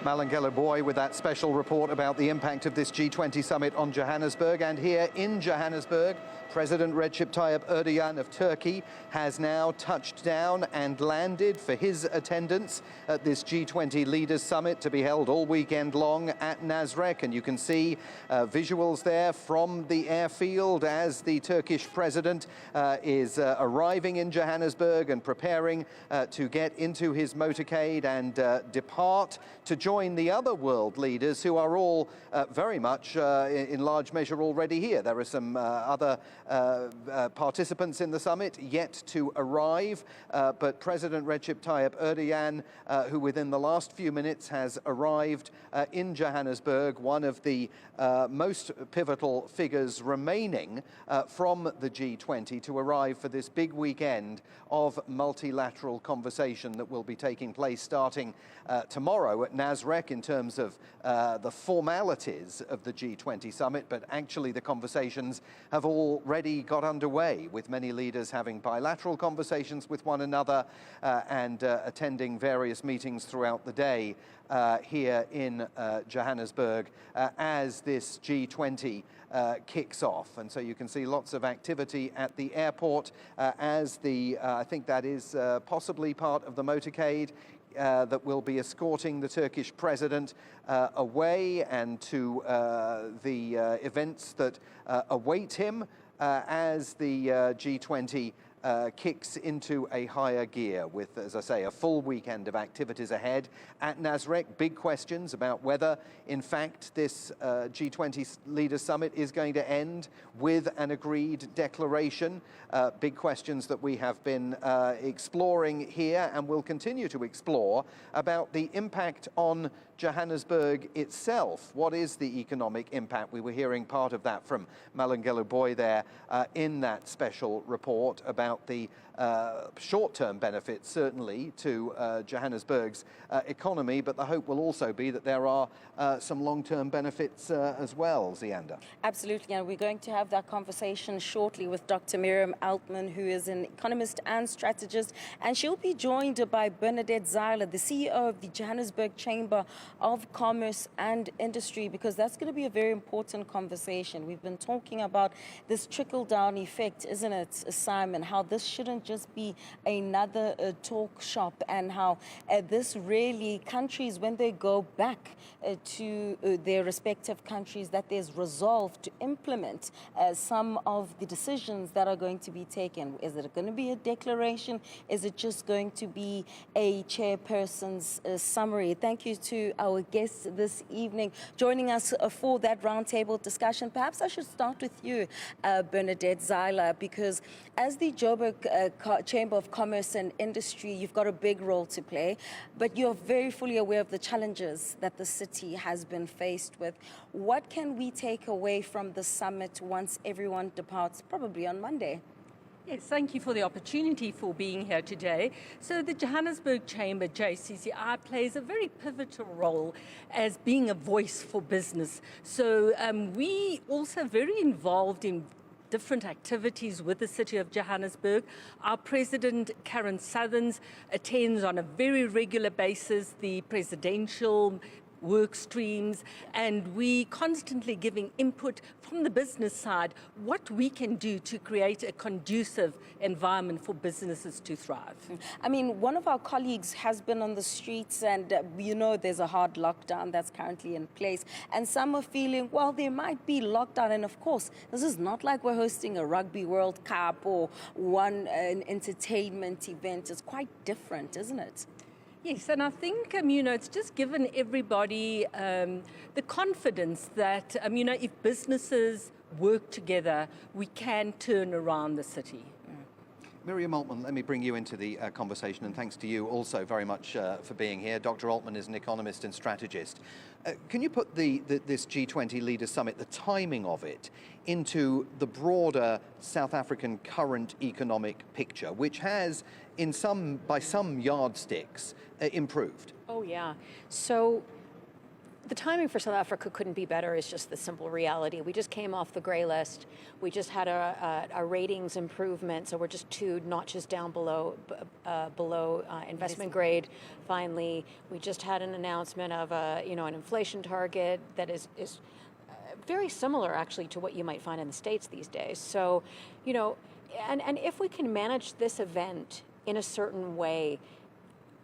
[SPEAKER 2] Malungelo Boy with that special report about the impact of this G20 summit on Johannesburg. And here in Johannesburg, President Recep Tayyip Erdogan of Turkey has now touched down and landed for his attendance at this G20 Leaders Summit to be held all weekend long at Nasrec. And you can see visuals there from the airfield as the Turkish president is arriving in Johannesburg and preparing to get into his motorcade and depart to join the other world leaders who are all very much in large measure already here. There are some other participants in the summit yet to arrive, but President Recep Tayyip Erdogan, who within the last few minutes has arrived in Johannesburg, one of the most pivotal figures remaining from the G20 to arrive for this big weekend of multilateral conversation that will be taking place starting tomorrow at Nasrec in terms of the formalities of the G20 summit, but actually the conversations have already got underway, with many leaders having bilateral conversations with one another and attending various meetings throughout the day here in Johannesburg as this G20 kicks off. And so you can see lots of activity at the airport as the, I think that is possibly part of the motorcade that will be escorting the Turkish president away and to the events that await him as the G20 kicks into a higher gear with, as I say, a full weekend of activities ahead at Nasrec. Big questions about whether, in fact, this G20 Leaders Summit is going to end with an agreed declaration. Big questions that we have been exploring here and will continue to explore about the impact on Johannesburg itself. What is the economic impact? We were hearing part of that from Malungelo Boy there in that special report about the short-term benefits, certainly, to Johannesburg's economy, but the hope will also be that there are some long-term benefits as well, Ziyanda.
[SPEAKER 1] Absolutely, and we're going to have that conversation shortly with Dr. Miriam Altman, who is an economist and strategist, and she'll be joined by Bernadette Ziyanda, the CEO of the Johannesburg Chamber of Commerce and Industry, because that's going to be a very important conversation. We've been talking about this trickle-down effect, isn't it, Simon, how this shouldn't just be another talk shop, and how this really, countries, when they go back to their respective countries, that there's resolve to implement some of the decisions that are going to be taken. Is it going to be a declaration? Is it just going to be a chairperson's summary? Thank you to our guests this evening joining us for that roundtable discussion. Perhaps I should start with you, Bernadette Ziyanda, because as the Joburg Chamber of Commerce and Industry, you've got a big role to play, but you're very fully aware of the challenges that the city has been faced with. What can we take away from the summit once everyone departs, probably on Monday?
[SPEAKER 15] Yes, thank you for the opportunity for being here today. So the Johannesburg Chamber, JCCI, plays a very pivotal role as being a voice for business. So we also very involved in different activities with the city of Johannesburg. Our president, Karen Southerns, attends on a very regular basis the presidential work streams, and we constantly giving input from the business side what we can do to create a conducive environment for businesses to thrive.
[SPEAKER 1] I mean, one of our colleagues has been on the streets, and you know there's a hard lockdown that's currently in place, and some are feeling, well, there might be lockdown, and of course this is not like we're hosting a Rugby World Cup or an entertainment event. It's quite different, isn't it?
[SPEAKER 15] Yes, and I think, it's just given everybody the confidence that, if businesses work together, we can turn around the city.
[SPEAKER 2] Miriam Altman, let me bring you into the conversation, and thanks to you also very much for being here. Dr. Altman is an economist and strategist. Can you put this G20 Leaders Summit, the timing of it, into the broader South African current economic picture, which has, by some yardsticks, improved?
[SPEAKER 17] Oh, yeah. So The timing for South Africa couldn't be better is just the simple reality. We just came off the gray list. We just had a ratings improvement, so we're just 2 notches down below investment grade. Finally, we just had an announcement of an inflation target that is very similar actually to what you might find in the States these days. So, and if we can manage this event in a certain way,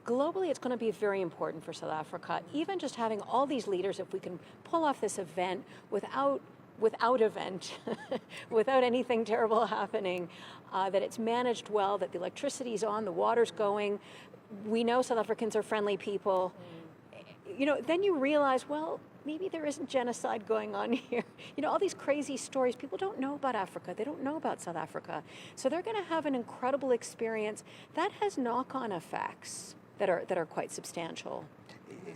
[SPEAKER 17] globally, it's going to be very important for South Africa. Even just having all these leaders, if we can pull off this event without without anything terrible happening, that it's managed well, that the electricity's on, the water's going. We know South Africans are friendly people. Then you realize, well, maybe there isn't genocide going on here. All these crazy stories. People don't know about Africa. They don't know about South Africa. So they're going to have an incredible experience that has knock-on effects that are quite substantial.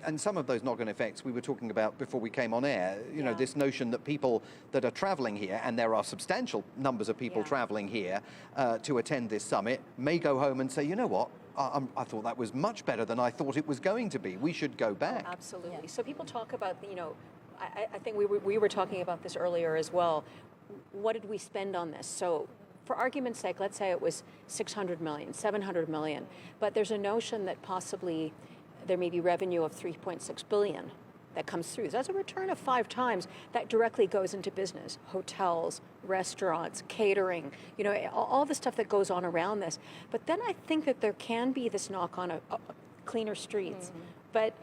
[SPEAKER 2] And some of those knock-on effects we were talking about before we came on air, this notion that people that are traveling here, and there are substantial numbers of people traveling here to attend this summit, may go home and say, you know what, I thought that was much better than I thought it was going to be. We should go back.
[SPEAKER 17] Oh, absolutely. Yeah. So people talk about, I think we were talking about this earlier as well. What did we spend on this? So for argument's sake, let's say it was 600 million, 700 million, but there's a notion that possibly there may be revenue of 3.6 billion that comes through. So that's a return of 5 times that directly goes into business, hotels, restaurants, catering, all the stuff that goes on around this. But then I think that there can be this knock-on of cleaner streets. Mm-hmm. But,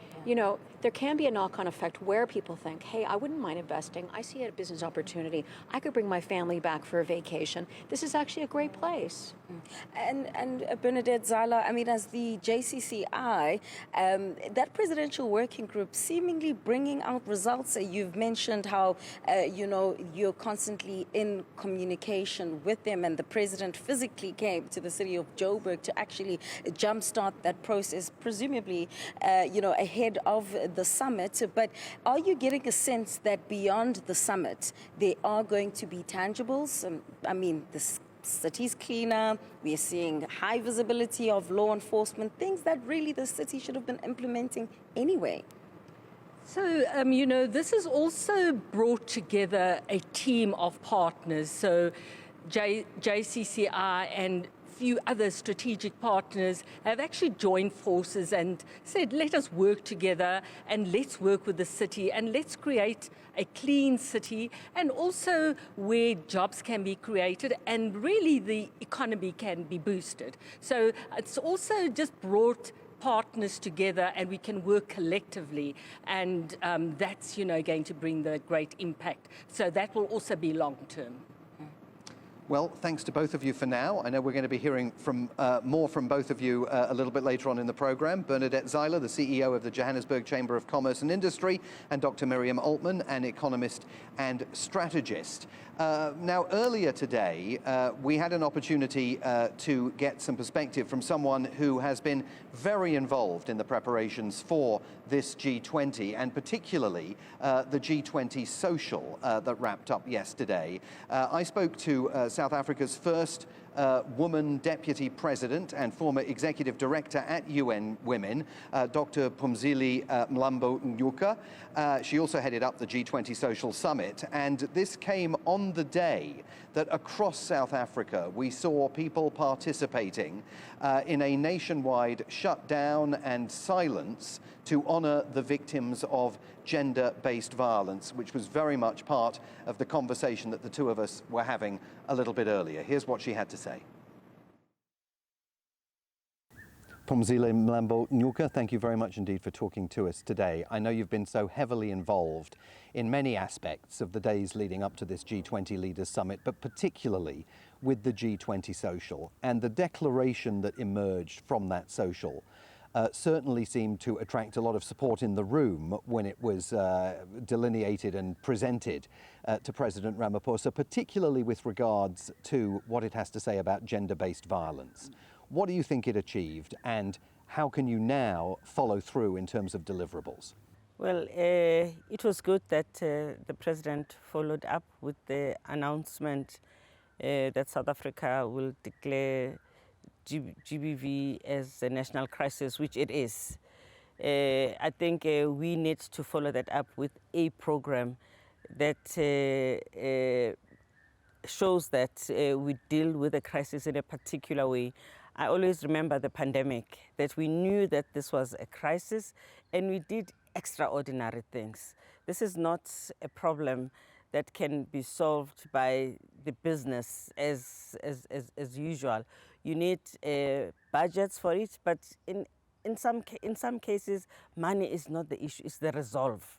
[SPEAKER 17] there can be a knock-on effect where people think, hey, I wouldn't mind investing. I see a business opportunity. I could bring my family back for a vacation. This is actually a great place.
[SPEAKER 1] And Bernadette Zala, as the JCCI, that presidential working group seemingly bringing out results. You've mentioned how, you're constantly in communication with them, and the president physically came to the city of Joburg to actually jumpstart that process, presumably, ahead of the summit. But are you getting a sense that beyond the summit, there are going to be tangibles? The city's cleaner, we are seeing high visibility of law enforcement, things that really the city should have been implementing anyway.
[SPEAKER 15] So, this has also brought together a team of partners. So JCCI and few other strategic partners have actually joined forces and said, let us work together and let's work with the city and let's create a clean city, and also where jobs can be created and really the economy can be boosted. So it's also just brought partners together and we can work collectively, and that's going to bring the great impact. So that will also be long term.
[SPEAKER 2] Well, thanks to both of you for now. I know we're going to be hearing more from both of you a little bit later on in the program. Bernadette Zila, the CEO of the Johannesburg Chamber of Commerce and Industry, and Dr. Miriam Altman, an economist and strategist. Now, earlier today, we had an opportunity to get some perspective from someone who has been very involved in the preparations for this G20, and particularly the G20 social that wrapped up yesterday. I spoke to South Africa's first woman deputy president and former executive director at UN Women, Dr. Phumzile Mlambo-Ngcuka. She also headed up the G20 Social Summit, and this came on the day that across South Africa we saw people participating in a nationwide shutdown and silence to honor the victims of gender-based violence, which was very much part of the conversation that the two of us were having a little bit earlier. Here's what she had to say. Phumzile Mlambo-Ngcuka, thank you very much indeed for talking to us today. I know you've been so heavily involved in many aspects of the days leading up to this G20 Leaders Summit, but particularly with the G20 Social, and the declaration that emerged from that social certainly seemed to attract a lot of support in the room when it was delineated and presented to President Ramaphosa, particularly with regards to what it has to say about gender-based violence. What do you think it achieved, and how can you now follow through in terms of deliverables?
[SPEAKER 13] Well, it was good that the President followed up with the announcement that South Africa will declare GBV as a national crisis, which it is.
[SPEAKER 18] I think we need to follow that up with a program that shows that we deal with the crisis in a particular way. I always remember the pandemic, that we knew that this was a crisis and we did extraordinary things. This is not a problem that can be solved by the business as usual. You need budgets for it, but in some cases, money is not the issue, it's the resolve.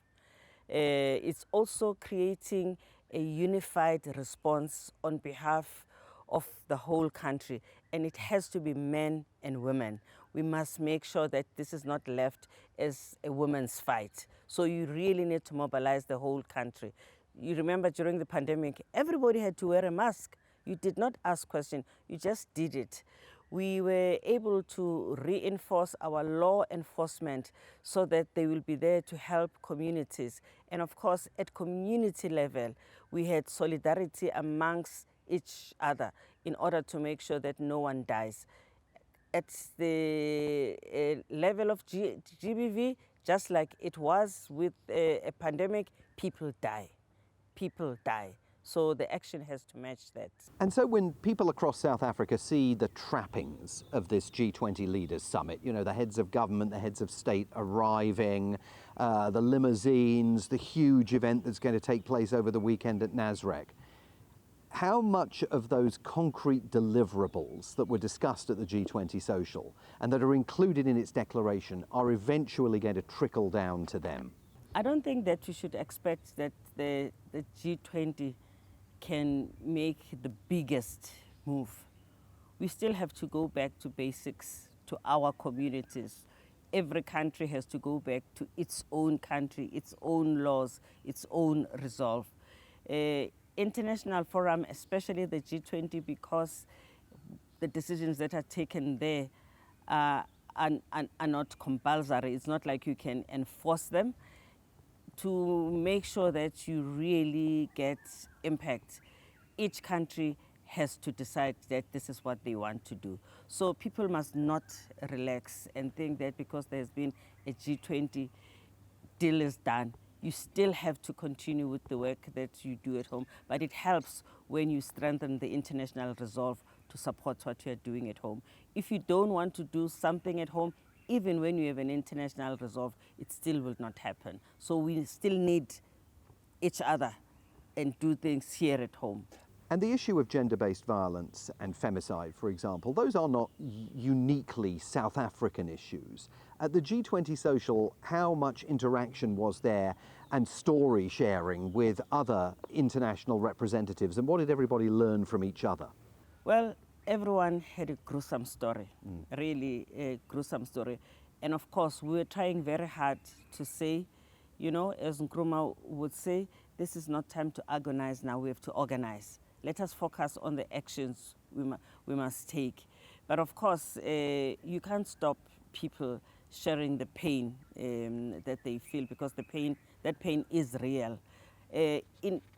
[SPEAKER 18] It's also creating a unified response on behalf of the whole country, and it has to be men and women. We must make sure that this is not left as a women's fight. So you really need to mobilize the whole country. You remember during the pandemic, everybody had to wear a mask. You did not ask questions, you just did it. We were able to reinforce our law enforcement so that they will be there to help communities. And of course, at community level, we had solidarity amongst each other in order to make sure that no one dies. At the level of GBV, just like it was with a pandemic, people die. People die. So the action has to match that.
[SPEAKER 2] And so when people across South Africa see the trappings of this G20 Leaders Summit, you know, the heads of government, the heads of state arriving, the limousines, the huge event that's going to take place over the weekend at Nasrec, how much of those concrete deliverables that were discussed at the G20 social and that are included in its declaration are eventually going to trickle down to them?
[SPEAKER 18] I don't think that we should expect that the G20 can make the biggest move. We still have to go back to basics, to our communities. Every country has to go back to its own country, its own laws, its own resolve. International forum, especially the G20, because the decisions that are taken there are not compulsory. It's not like you can enforce them. To make sure that you really get impact, each country has to decide that this is what they want to do. So people must not relax and think that because there's been a G20 deal is done. You still have to continue with the work that you do at home, but it helps when you strengthen the international resolve to support what you're doing at home. If you don't want to do something at home, even when you have an international resolve, it still will not happen. So we still need each other and do things here at home.
[SPEAKER 2] And the issue of gender-based violence and femicide, for example, those are not uniquely South African issues. At the G20 social, how much interaction was there and story sharing with other international representatives, and what did everybody learn from each other?
[SPEAKER 18] Well, everyone had a gruesome story, really a gruesome story. And of course, we were trying very hard to say, you know, as Ngcobo would say, this is not time to agonize now, we have to organize. Let us focus on the actions we must take. But of course, you can't stop people sharing the pain that they feel, because that pain is real. Not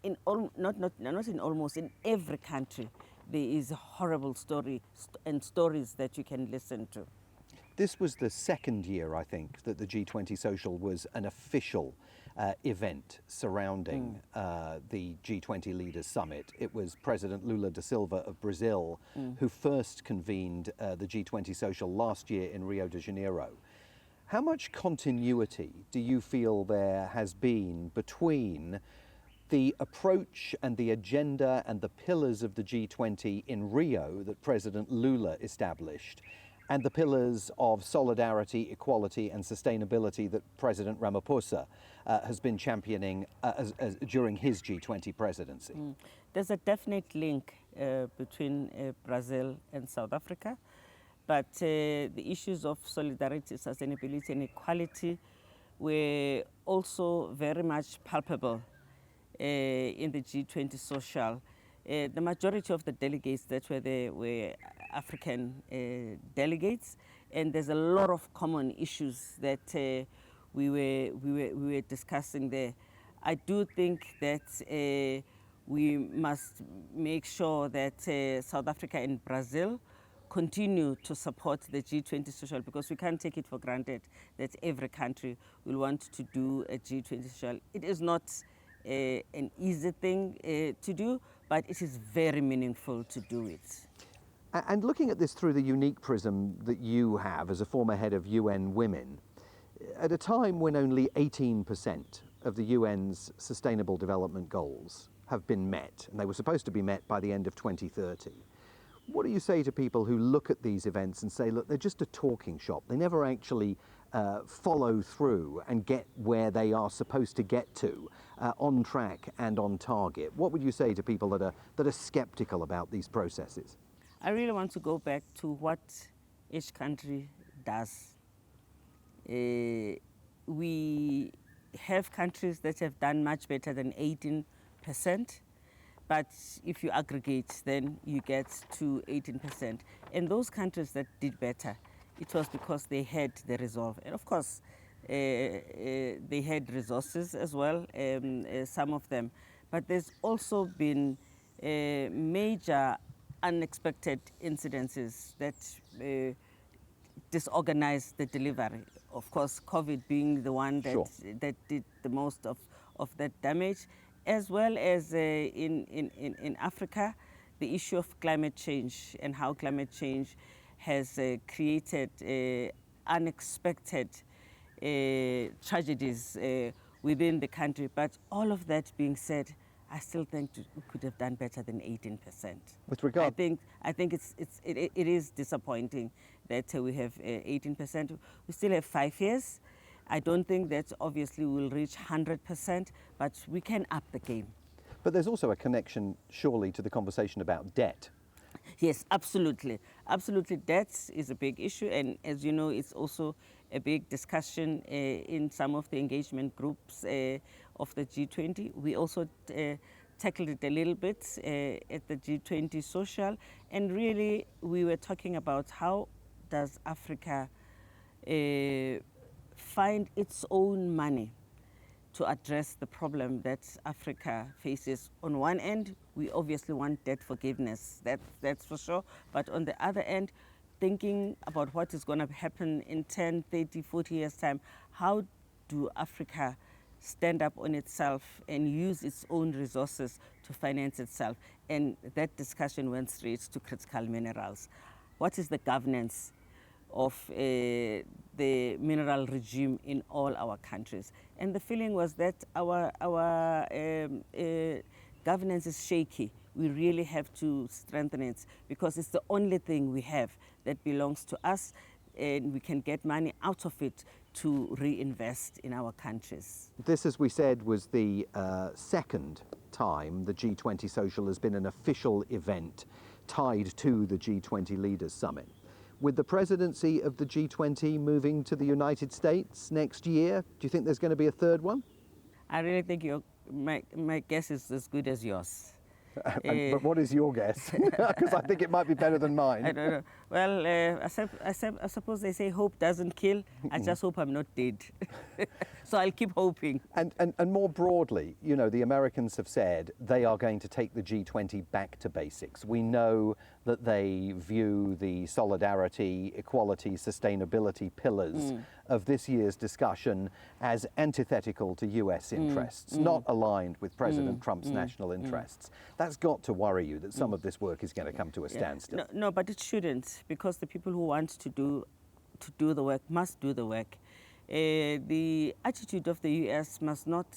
[SPEAKER 18] in almost, in every country, there is a horrible story and stories that you can listen to.
[SPEAKER 2] This was the second year, I think, that the G20 social was an official event surrounding the G20 Leaders Summit. It was President Lula da Silva of Brazil who first convened the G20 social last year in Rio de Janeiro. How much continuity do you feel there has been between the approach and the agenda and the pillars of the G20 in Rio that President Lula established, and the pillars of solidarity, equality and sustainability that President Ramaphosa has been championing during his G20 presidency?
[SPEAKER 18] There's a definite link between Brazil and South Africa, but the issues of solidarity, sustainability and equality were also very much palpable in the G20 social. The majority of the delegates that were there were African delegates, and there's a lot of common issues that we were discussing there. I do think that we must make sure that South Africa and Brazil continue to support the G20 social, because we can't take it for granted that every country will want to do a G20 social. It is not an easy thing to do, but it is very meaningful to do it.
[SPEAKER 2] And looking at this through the unique prism that you have as a former head of UN Women, at a time when only 18% of the UN's Sustainable Development Goals have been met, and they were supposed to be met by the end of 2030, what do you say to people who look at these events and say, look, they're just a talking shop, they never actually follow through and get where they are supposed to get to, on track and on target? What would you say to people that are skeptical about these processes?
[SPEAKER 18] I really want to go back to what each country does. We have countries that have done much better than 18%, but if you aggregate, then you get to 18%. And those countries that did better, it was because they had the resolve. And of course, they had resources as well, some of them. But there's also been major unexpected incidences that disorganized the delivery. Of course, COVID being the one that, that did the most of that damage, as well as in Africa, the issue of climate change and how climate change has created unexpected tragedies within the country. But all of that being said, I still think we could have done better than 18%.
[SPEAKER 2] With regard,
[SPEAKER 18] I think it is disappointing that we have 18%. We still have 5 years. I don't think that obviously we'll reach 100%, but we can up the game.
[SPEAKER 2] But there's also a connection, surely, to the conversation about debt.
[SPEAKER 18] Yes, absolutely. Absolutely, debt is a big issue, and as you know, it's also a big discussion in some of the engagement groups of the G20. We also tackled it a little bit at the G20 social, and really we were talking about how does Africa find its own money to address the problem that Africa faces. On one end, we obviously want debt forgiveness, that's for sure, but on the other end, thinking about what is going to happen in 10, 30, 40 years' time, how do Africa stand up on itself and use its own resources to finance itself? And that discussion went straight to critical minerals. What is the governance of the mineral regime in all our countries? And the feeling was that our governance is shaky. We really have to strengthen it because it's the only thing we have that belongs to us, and we can get money out of it to reinvest in our countries.
[SPEAKER 2] This, as we said, was the second time the G20 Social has been an official event tied to the G20 Leaders Summit. With the presidency of the G20 moving to the United States next year, do you think there's going to be a third one?
[SPEAKER 18] I really think my guess is as good as yours.
[SPEAKER 2] But what is your guess? Because I think it might be better than mine.
[SPEAKER 18] I don't know. Well, I suppose they say hope doesn't kill. I just hope I'm not dead. So I'll keep hoping.
[SPEAKER 2] And more broadly, you know, the Americans have said they are going to take the G20 back to basics. We know that they view the solidarity, equality, sustainability pillars of this year's discussion as antithetical to US interests, not aligned with President Trump's national interests. That's got to worry you that some of this work is going to come to a standstill.
[SPEAKER 18] No, but it shouldn't, because the people who want to do the work must do the work. The attitude of the US must not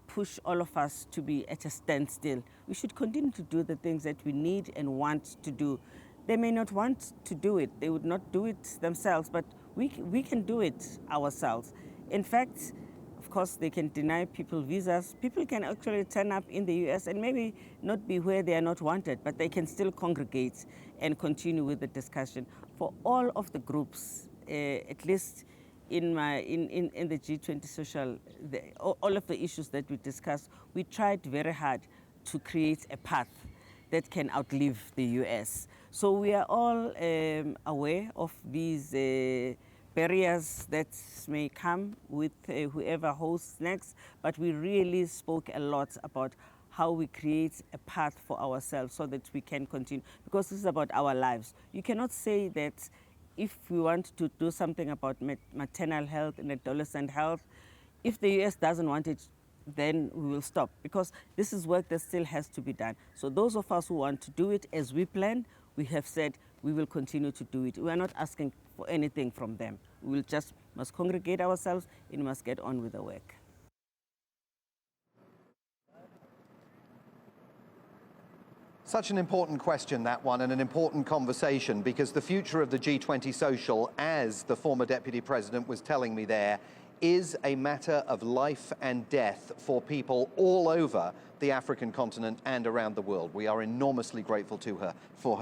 [SPEAKER 18] push all of us to be at a standstill. We should continue to do the things that we need and want to do. They may not want to do it, they would not do it themselves, but we can do it ourselves. In fact, of course, they can deny people visas. People can actually turn up in the US and maybe not be where they are not wanted, but they can still congregate and continue with the discussion. For all of the groups, at least in the G20 social, all of the issues that we discussed, we tried very hard to create a path that can outlive the US. So we are all aware of these barriers that may come with whoever hosts next, but we really spoke a lot about how we create a path for ourselves so that we can continue, because this is about our lives. You cannot say that if we want to do something about maternal health and adolescent health, if the US doesn't want it, then we will stop, because this is work that still has to be done. So those of us who want to do it as we planned, we have said we will continue to do it. We are not asking for anything from them. We will just must congregate ourselves and must get on with the work.
[SPEAKER 2] Such an important question, that one, and an important conversation, because the future of the G20 social, as the former deputy president was telling me there, is a matter of life and death for people all over the African continent and around the world. We are enormously grateful to her for her